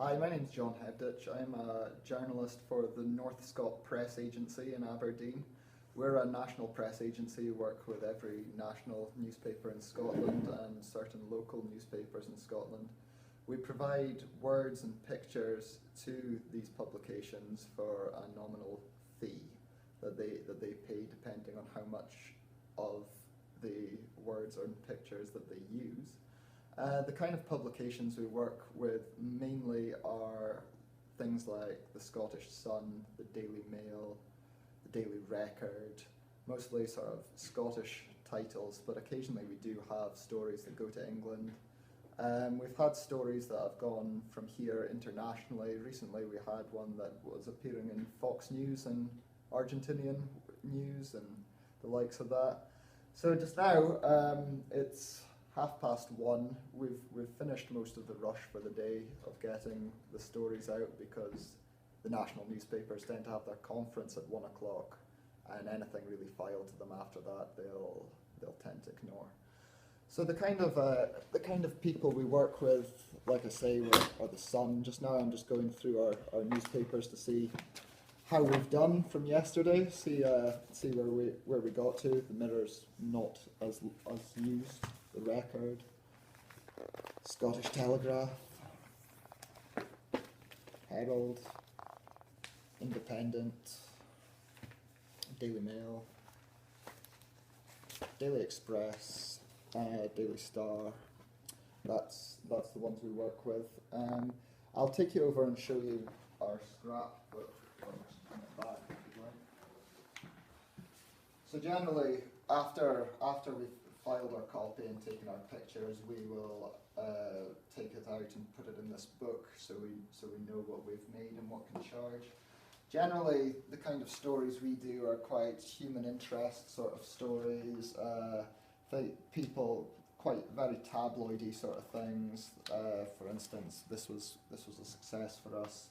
Hi, my name's John Hebditch. I'm a journalist for the North Scot Press Agency in Aberdeen. We're a national press agency who work with every national newspaper in Scotland and certain local newspapers in Scotland. We provide words and pictures to these publications for a nominal fee that they pay depending on how much of the words and pictures that they use. The kind of publications we work with mainly are things like the Scottish Sun, the Daily Mail, the Daily Record, mostly sort of Scottish titles, but occasionally we do have stories that go to England. We've had stories that have gone from here internationally. Recently we had one that was appearing in Fox News and Argentinian news and the likes of that. So just now it's 1:30. We've finished most of the rush for the day of getting the stories out because the national newspapers tend to have their conference at 1 o'clock, and anything really filed to them after that they'll tend to ignore. So the kind of people we work with, like I say, are the Sun. Just now I'm just going through our newspapers to see how we've done from yesterday. See where we got to. The Mirror's not as used. The Record, Scottish Telegraph, Herald, Independent, Daily Mail, Daily Express, Daily Star. That's the ones we work with. I'll take you over and show you our scrapbook. Back, if you like. So generally, after we've filed our copy and taken our pictures, we will take it out and put it in this book so we know what we've made and what can charge. Generally, the kind of stories we do are quite human interest sort of stories. People quite very tabloidy sort of things. For instance, this was a success for us.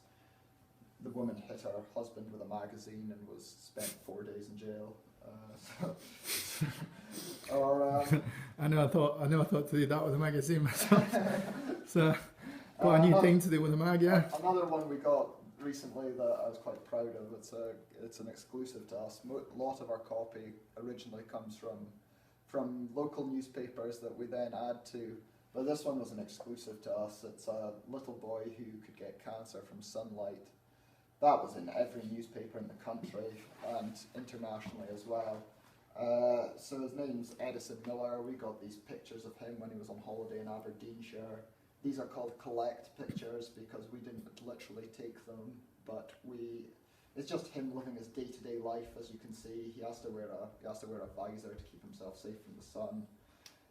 The woman hit her husband with a magazine and was spent 4 days in jail. I know I thought to do that with a magazine myself. So got a new thing to do with a mag, yeah. Another one we got recently that I was quite proud of. It's an exclusive to us. A lot of our copy originally comes from local newspapers that we then add to. But this one was an exclusive to us. It's a little boy who could get cancer from sunlight. That was in every newspaper in the country and internationally as well. So his name's Edison Miller. We got these pictures of him when he was on holiday in Aberdeenshire. These are called collect pictures because we didn't literally take them, but it's just him living his day-to-day life. As you can see, he has to wear a visor to keep himself safe from the sun.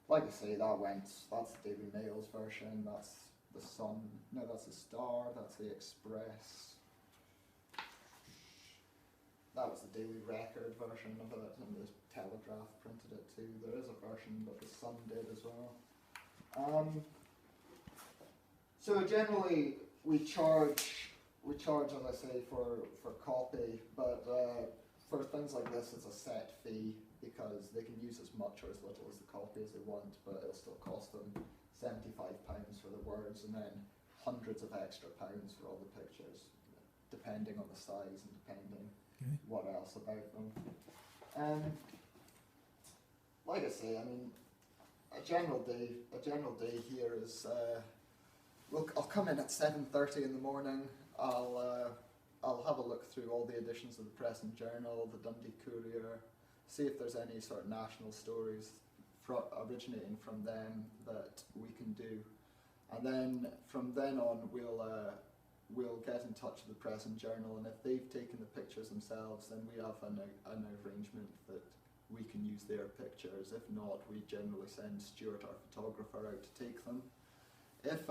Like I say, that's the Daily Mail's version. That's the Sun. No, that's the Star. That's the Express. That was the Daily Record version of it, and the Telegraph printed it too. There is a version that the Sun did as well. So generally we charge, as I say, for copy, but for things like this it's a set fee because they can use as much or as little as the copy as they want, but it'll still cost them £75 for the words and then hundreds of extra pounds for all the pictures, depending on the size and depending what else about them. Like I say, I mean, a general day here is. I'll come in at 7:30 in the morning. I'll have a look through all the editions of the Press and Journal, the Dundee Courier, see if there's any sort of national stories originating from them that we can do, and then from then on we'll get in touch with the Press and Journal, and if they've taken the pictures themselves, then we have an arrangement that we can use their pictures. If not, we generally send Stuart, our photographer, out to take them. If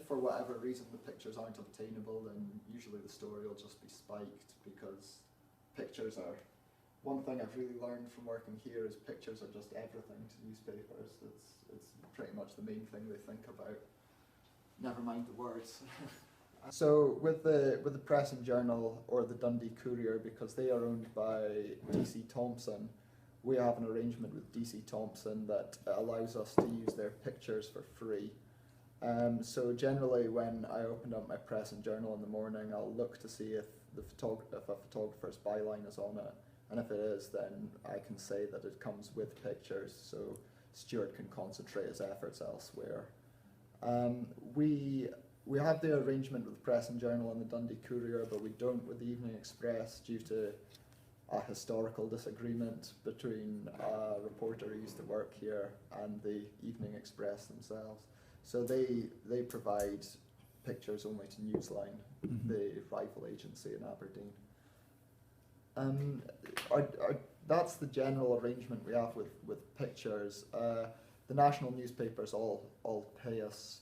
for whatever reason the pictures aren't obtainable, then usually the story will just be spiked, because pictures are, one thing I've really learned from working here is pictures are just everything to newspapers. It's pretty much the main thing they think about, never mind the words. So with the Press and Journal or the Dundee Courier, because they are owned by DC Thomson, we have an arrangement with DC Thomson that allows us to use their pictures for free. So generally, when I open up my press and journal in the morning, I'll look to see if if a photographer's byline is on it, and if it is, then I can say that it comes with pictures, so Stuart can concentrate his efforts elsewhere. We have the arrangement with the Press and Journal and the Dundee Courier, but we don't with the Evening Express due to a historical disagreement between a reporter who used to work here and the Evening Express themselves. So they provide pictures only to Newsline, the rival agency in Aberdeen. That's the general arrangement we have with pictures. The national newspapers all pay us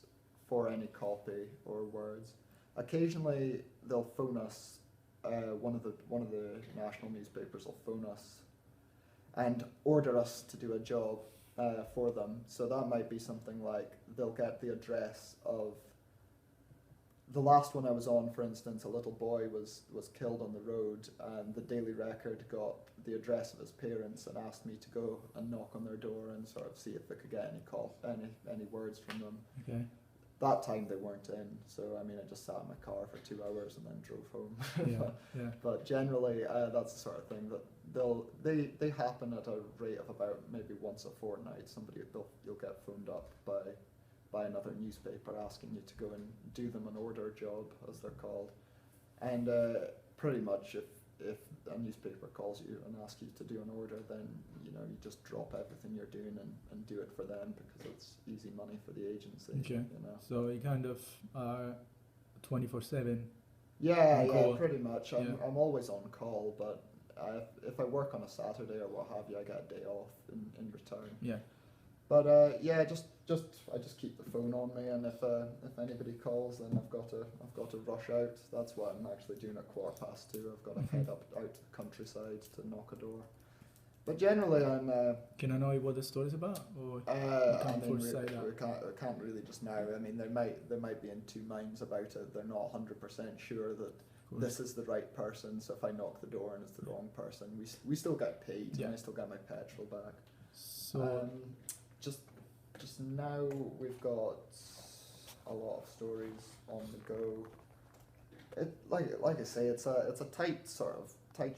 for any copy or words. Occasionally they'll phone us. One of the national newspapers will phone us and order us to do a job for them. So that might be something like they'll get the address of the last one I was on, for instance. A little boy was killed on the road, and the Daily Record got the address of his parents and asked me to go and knock on their door and sort of see if they could get any words from them. Okay. That time they weren't in, so I mean I just sat in my car for 2 hours and then drove home. But generally that's the sort of thing that they happen at a rate of about maybe once a fortnight. You'll get phoned up by another newspaper asking you to go and do them an order job, as they're called. And pretty much if a newspaper calls you and asks you to do an order, then you just drop everything you're doing and do it for them, because it's easy money for the agency. Okay. So you kind of 24/7. Yeah, pretty much. I'm always on call, but if I work on a Saturday or what have you, I get a day off in return. Yeah. But I just keep the phone on me, and if anybody calls, then I've got to rush out. That's what I'm actually doing at 2:15. I've got to head out to the countryside to knock a door. But generally, I'm. Can I know what the story's about, or we can't really just now. I mean, they might be in two minds about it. They're not 100% sure that this is the right person. So if I knock the door and it's the wrong person, we still get paid, and I still get my petrol back. So just now we've got a lot of stories on the go. Like I say, it's a tight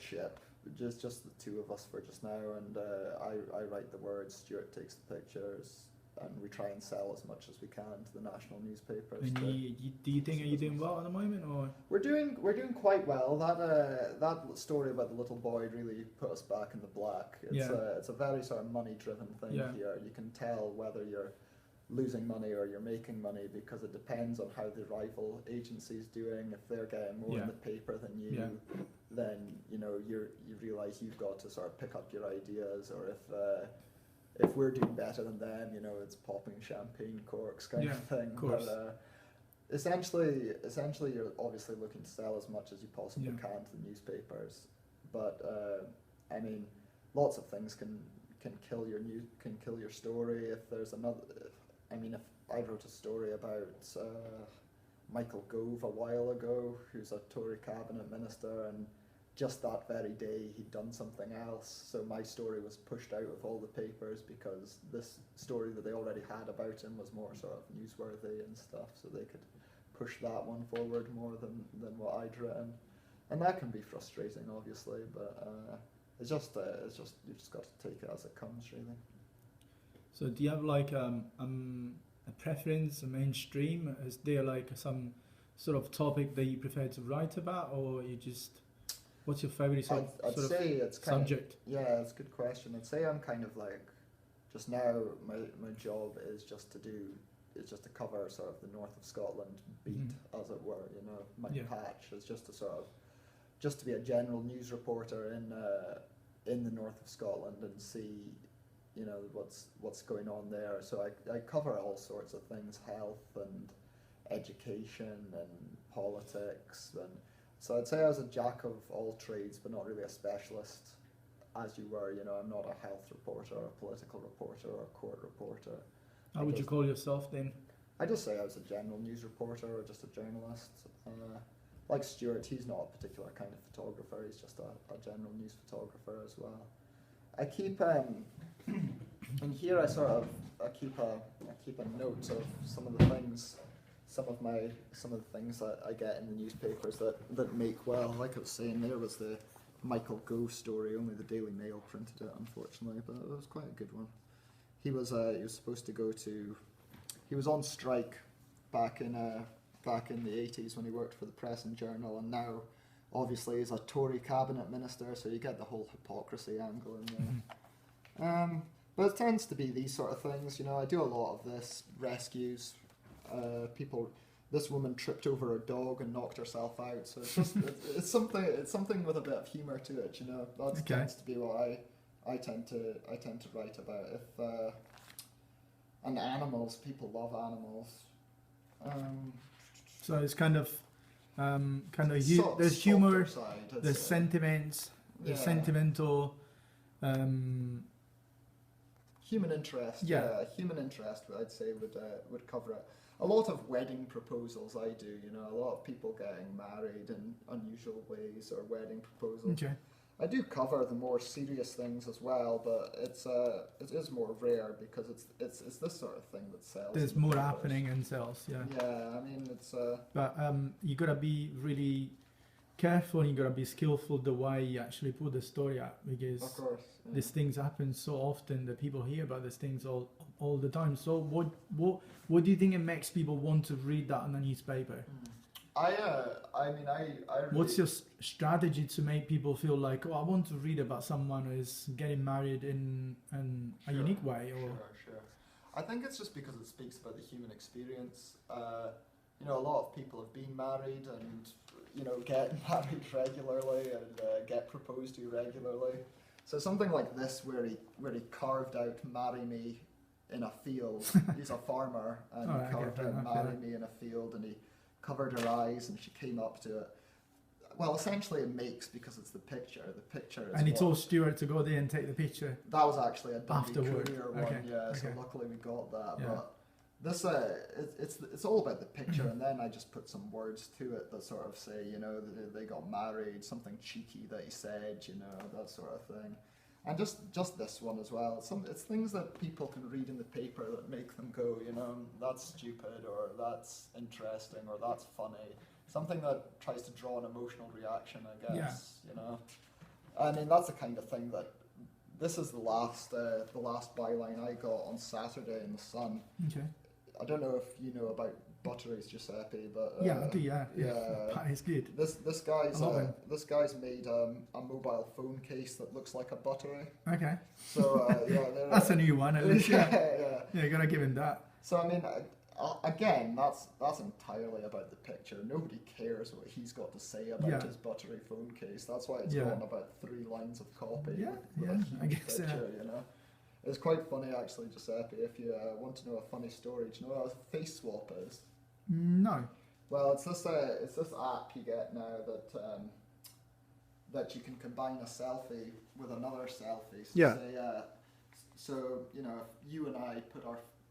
ship. Just the two of us for just now, and I write the words, Stuart takes the pictures, and we try and sell as much as we can to the national newspapers. And do you think are you doing well at the moment, or we're doing quite well? That story about the little boy really put us back in the black. It's a very sort of money driven thing here. You can tell whether you're losing money or you're making money, because it depends on how the rival agency's doing. If they're getting more in the paper than you, then you realise you've got to sort of pick up your ideas. Or if we're doing better than them, it's popping champagne corks kind of thing. But essentially you're obviously looking to sell as much as you possibly can to the newspapers. But I mean, lots of things can kill your story. If there's another, I mean, if I wrote a story about Michael Gove a while ago, who's a Tory cabinet minister, and just that very day he'd done something else, so my story was pushed out of all the papers because this story that they already had about him was more sort of newsworthy and stuff, so they could push that one forward more than what I'd written. And that can be frustrating, obviously, but it's just you've just got to take it as it comes, really. So do you have like a preference, a mainstream? Is there like some sort of topic that you prefer to write about, or you just, what's your favourite sort of subject? It's a good question. I'd say I'm kind of like, just now my job is just to cover sort of the north of Scotland beat, as it were. My patch is just to be a general news reporter in the north of Scotland and see what's going on there. So I cover all sorts of things, health and education and politics, and so I'd say I was a jack of all trades, but not really a specialist, as you were. I'm not a health reporter or a political reporter or a court reporter. How would you call yourself then? I just say I was a general news reporter or just a journalist. Like Stuart, he's not a particular kind of photographer, he's just a general news photographer as well. I keep And here I keep a note of some of the things that I get in the newspapers that make well. Like I was saying, there was the Michael Gove story. Only the Daily Mail printed it, unfortunately, but it was quite a good one. He was supposed to go to. He was on strike back in the 80s when he worked for the Press and Journal, and now obviously he's a Tory cabinet minister, so you get the whole hypocrisy angle in there. But it tends to be these sort of things. I do a lot of this rescues. People. This woman tripped over a dog and knocked herself out. So it's just it's something with a bit of humour to it. That tends to be what I tend to write about. And animals, people love animals. So it's kind of there's humour, there's sentiments, there's sentimental. Human interest. Yeah, human interest. I'd say would cover it. A lot of wedding proposals I do. A lot of people getting married in unusual ways, or wedding proposals. Okay. I do cover the more serious things as well, but it is more rare because it's this sort of thing that sells. There's more happening and sells, yeah. Yeah, I mean it's. But you gotta be really careful. You gotta be skillful the way you actually put the story out, because of course, these things happen so often that people hear about these things all the time. So what do you think it makes people want to read that in a newspaper? I really. What's your strategy to make people feel like, I want to read about someone who is getting married in a unique way? Or Sure. I think it's just because it speaks about the human experience. A lot of people have been married and get married regularly and get proposed to regularly. So something like this, where he carved out "marry me" in a field. He's a farmer, and he carved out "marry me" in a field, and he covered her eyes, and she came up to it. Well, essentially it makes, because it's the picture. The picture is. And he told Stuart to go there and take the picture. That was actually a Dundee afterward. Courier one, Okay. So luckily we got that. Yeah. But this, it's all about the picture, and then I just put some words to it that sort of say, that they got married, something cheeky that he said, that sort of thing. And just this one as well. It's things that people can read in the paper that make them go, that's stupid, or that's interesting, or that's funny. Something that tries to draw an emotional reaction, I guess. I mean, that's the kind of thing that. This is the last byline I got on Saturday in the Sun. Okay. I don't know if you know about Buttery's Giuseppe, but I do. Yeah. That is good. This guy's made a mobile phone case that looks like a Buttery. Okay. So that's a new one at least. Yeah. You gotta give him that. So I mean, again, that's entirely about the picture. Nobody cares what he's got to say about his Buttery phone case. That's why it's got about 3 lines of copy. With a huge I guess. picture, It's quite funny, actually, Giuseppe. If you want to know a funny story, do you know what a face swap is? No. Well, it's this app you get now that you can combine a selfie with another selfie. So if you and I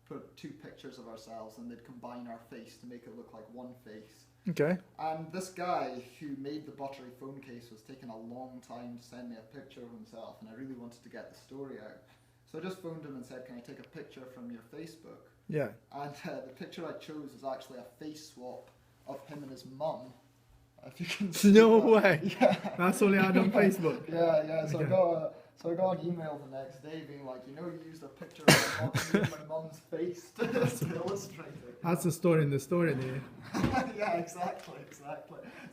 put 2 pictures of ourselves, and they'd combine our face to make it look like one face. Okay. And this guy who made the Buttery phone case was taking a long time to send me a picture of himself, and I really wanted to get the story out. So I just phoned him and said, "Can I take a picture from your Facebook?" Yeah. And the picture I chose is actually a face swap of him and his mum. If you can see No that. way. Yeah. That's only out on Facebook. Yeah. So I got an email the next day being like, you used a picture of my mum's face to illustrate it. That's the story in the story there. Yeah, exactly. It's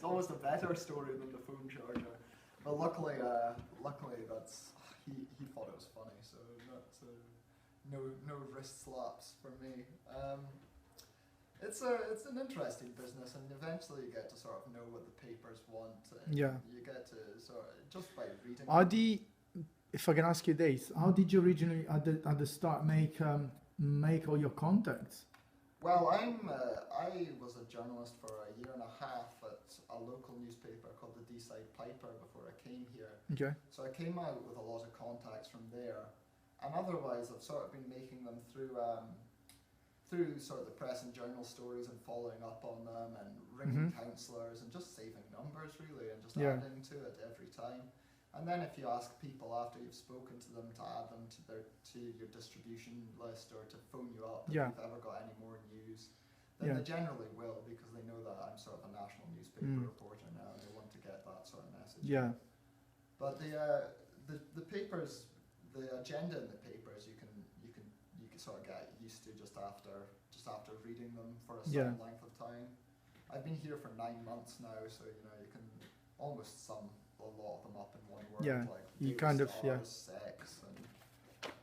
almost a better story than the phone charger. But luckily that's he thought it was funny, so that's no wrist slaps for me. It's an interesting business, and eventually you get to sort of know what the papers want. And you get to sort of, just by reading. If I can ask you this, how did you originally at the start make all your contacts? Well, I was a journalist for a year and a half at a local newspaper called the Deeside Piper before I came here. Okay. So I came out with a lot of contacts from there, and otherwise I've sort of been making them through sort of the Press and Journal stories and following up on them, and ringing councillors and just saving numbers really, and just adding to it every time. And then if you ask people after you've spoken to them to add them to your distribution list or to phone you up if you've ever got any more news, then they generally will, because they know that I'm sort of a national newspaper reporter now and they want to get that sort of message. Yeah. But the papers, the agenda in the papers, you can sort of get used to just after reading them for a certain length of time. I've been here for 9 months now, so you can almost sum a lot of them up in one word. Yeah, like you Daily kind of sex, and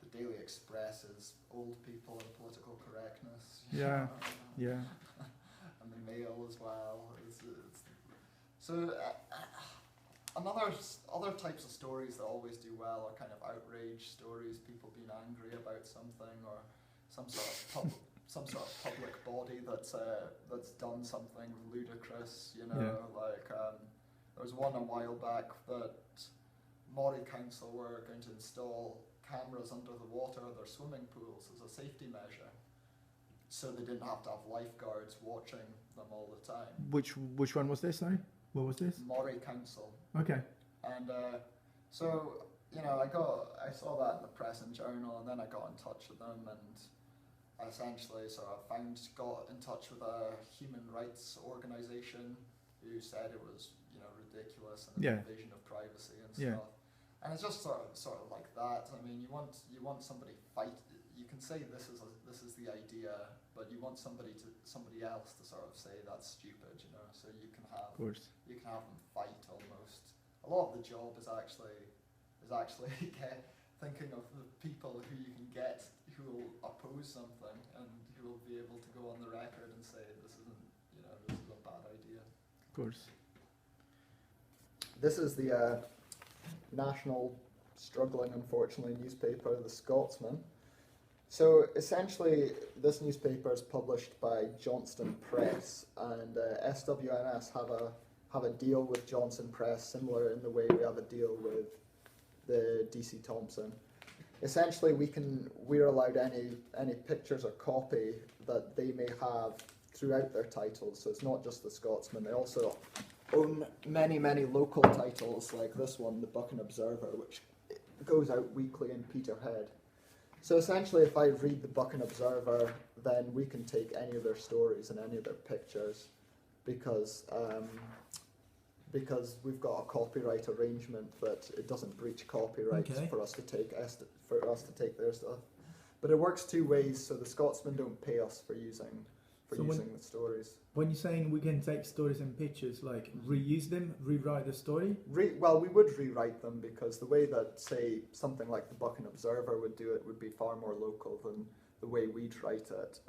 the Daily Express is old people and political correctness. Yeah, yeah. And the Mail as well. So other types of stories that always do well are kind of outrage stories, people being angry about something, or some sort of public body that's done something ludicrous. Like there was one a while back that Moray Council were going to install cameras under the water of their swimming pools as a safety measure, so they didn't have to have lifeguards watching them all the time. Which one was this now? What was this? Moray Council. Okay. And so I saw that in the Press and Journal, and then I got in touch with them, and I essentially got in touch with a human rights organisation who said it was ridiculous and an invasion of privacy and stuff. And it's just sort of like that. I mean, you want somebody fight. You can say this is the idea, but you want somebody else to sort of say that's stupid, So you can have them fight almost. A lot of the job is actually thinking of the people who you can get who will oppose something and who will be able to go on the record and say this is a bad idea. Of course. This is the national, struggling, unfortunately, newspaper, The Scotsman. So essentially, this newspaper is published by Johnston Press, and SWNS have a deal with Johnston Press, similar in the way we have a deal with the DC Thomson. Essentially, we're allowed any pictures or copy that they may have throughout their titles. So it's not just The Scotsman; they also own many local titles, like this one, the Buchan Observer, which goes out weekly in Peterhead. So essentially, if I read the Buchan Observer, then we can take any of their stories and any of their pictures, because we've got a copyright arrangement that it doesn't breach copyright for us to take their stuff. But it works two ways. So the Scotsmen don't pay us for using the stories. When you're saying we can take stories and pictures, like reuse them, rewrite the story? Well, we would rewrite them, because the way that, say, something like the Buchan Observer would do it would be far more local than the way we'd write it.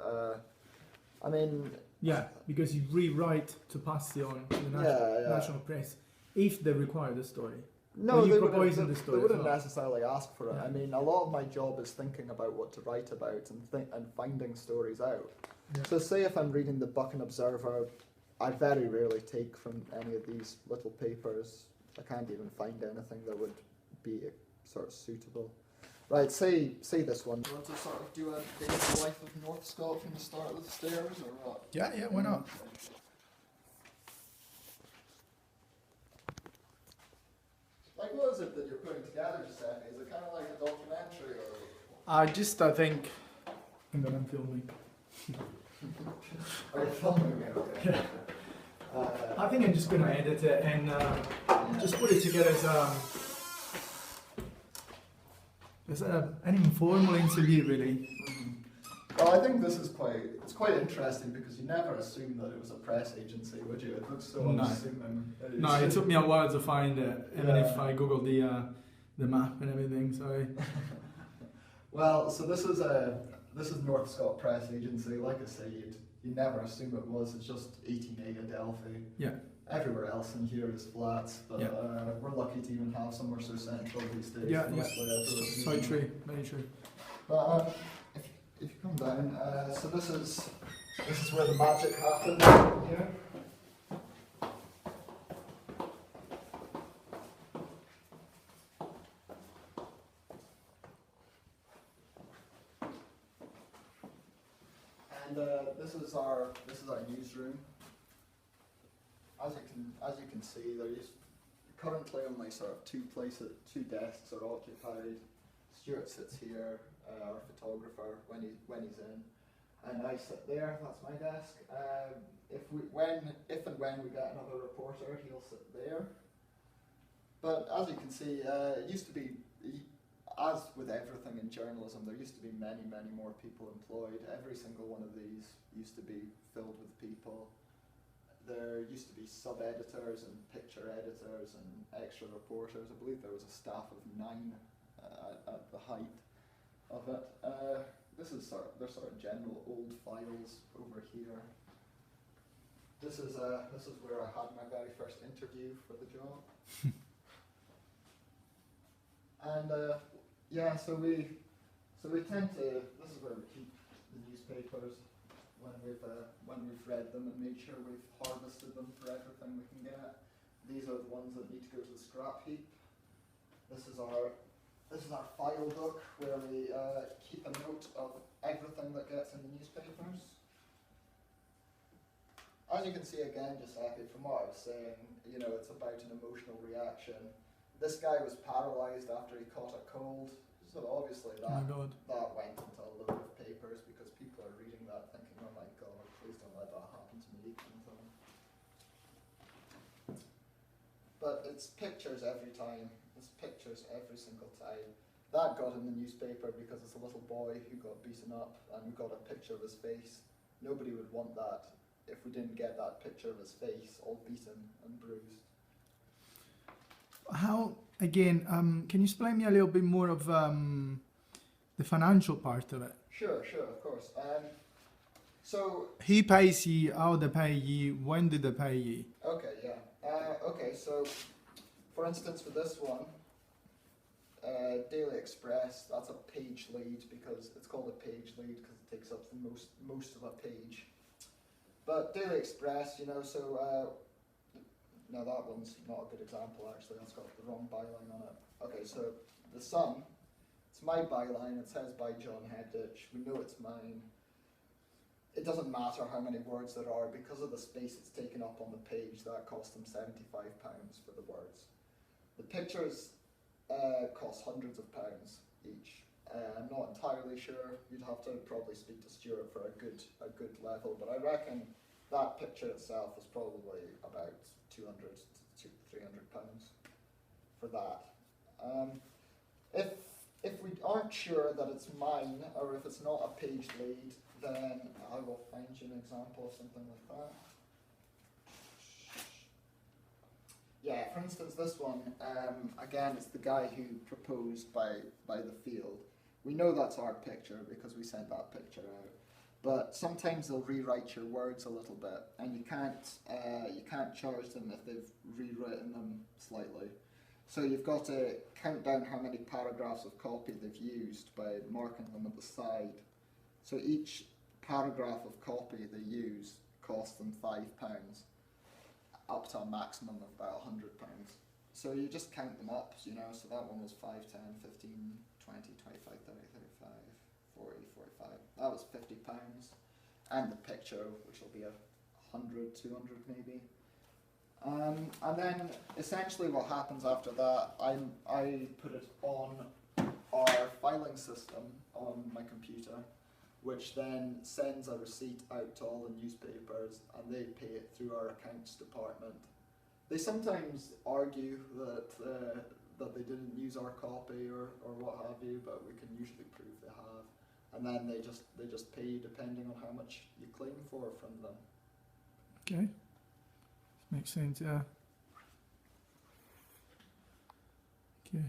Yeah, because you rewrite to pass it on to the national press if they require the story. No, they wouldn't necessarily ask for it. Yeah. I mean, a lot of my job is thinking about what to write about and finding stories out. Yeah. So say if I'm reading the Buchan Observer, I very rarely take from any of these little papers. I can't even find anything that would be sort of suitable. Right, say this one. Do you want to sort of do a day in the life of North Scot from the start of the stairs, or what? Yeah, why not? Like, what is it that you're putting together, Giuseppe? Is it kind of like a documentary, or? I think... I'm filming. Are you filming me? Okay. I think I'm just going to edit it and just put it together as an informal interview, really. Well, I think this is quite interesting, because you never assume that it was a press agency, would you? It looks so unassuming. No, it took me a while to find it, even if I googled the map and everything. So. Well, so this is North Scot Press Agency. Like I say, you never assume it was. It's just 18A Adelphi. Yeah. Everywhere else in here is flats, but we're lucky to even have somewhere so central these days. Yeah. So true, very true. But if you come down, so this is where the magic happens here. And this is our newsroom. As you can see, there currently only sort of two desks are occupied. Stuart sits here, our photographer, when he's in, and I sit there. That's my desk. If and when we get another reporter, he'll sit there. But as you can see, it used to be, as with everything in journalism, there used to be many more people employed. Every single one of these used to be filled with people. There used to be sub-editors and picture editors and extra reporters. I believe there was a staff of 9 at the height of it. This is there's sort of general old files over here. This is where I had my very first interview for the job. And yeah, so we tend to. This is where we keep the newspapers when we've read them and made sure we've harvested them for everything we can get. These are the ones that need to go to the scrap heap. This is our file book where we keep a note of everything that gets in the newspapers. As you can see again, Giuseppe, from what I was saying, you know, it's about an emotional reaction. This guy was paralysed after he caught a cold, so obviously that went into a load of papers because people are reading that thinking, oh my god, please don't let that happen to me. But it's pictures every time. It's pictures every single time. That got in the newspaper because it's a little boy who got beaten up and we got a picture of his face. Nobody would want that if we didn't get that picture of his face all beaten and bruised. How, again, can you explain me a little bit more of the financial part of it? Sure, of course. So who pays you, how they pay you, when do they pay you? Okay, yeah. Okay, so for instance, for this one, Daily Express, that's a page lead because it's called a page lead because it takes up the most of a page. But Daily Express, you know, so now that one's not a good example actually. That's got the wrong byline on it. Okay, so the Sun, it's my byline. It says by John Hebditch. We know it's mine. It doesn't matter how many words there are because of the space it's taken up on the page. That cost them £75 for the words. The pictures cost hundreds of pounds each. I'm not entirely sure. You'd have to probably speak to Stuart for a good level, but I reckon that picture itself is probably about 200 to 300 pounds for that. If we aren't sure that it's mine or if it's not a page lead, then I will find you an example of something like that. Yeah, for instance, this one, again, it's the guy who proposed by the field. We know that's our picture because we sent that picture out. But sometimes they'll rewrite your words a little bit, and you can't charge them if they've rewritten them slightly. So you've got to count down how many paragraphs of copy they've used by marking them at the side. So each paragraph of copy they use costs them £5, up to a maximum of about £100. So you just count them up, you know, so that one was 5, 10, 15, 20, 25, 30, 35, 40, 45. That was £50. And the picture, which will be 100, 200 maybe. And then essentially what happens after that, I put it on our filing system on my computer, which then sends a receipt out to all the newspapers and they pay it through our accounts department. They sometimes argue that they didn't use our copy or what have you, but we can usually prove they have. And then they just pay you depending on how much you claim for from them. Okay. Makes sense, yeah. Okay.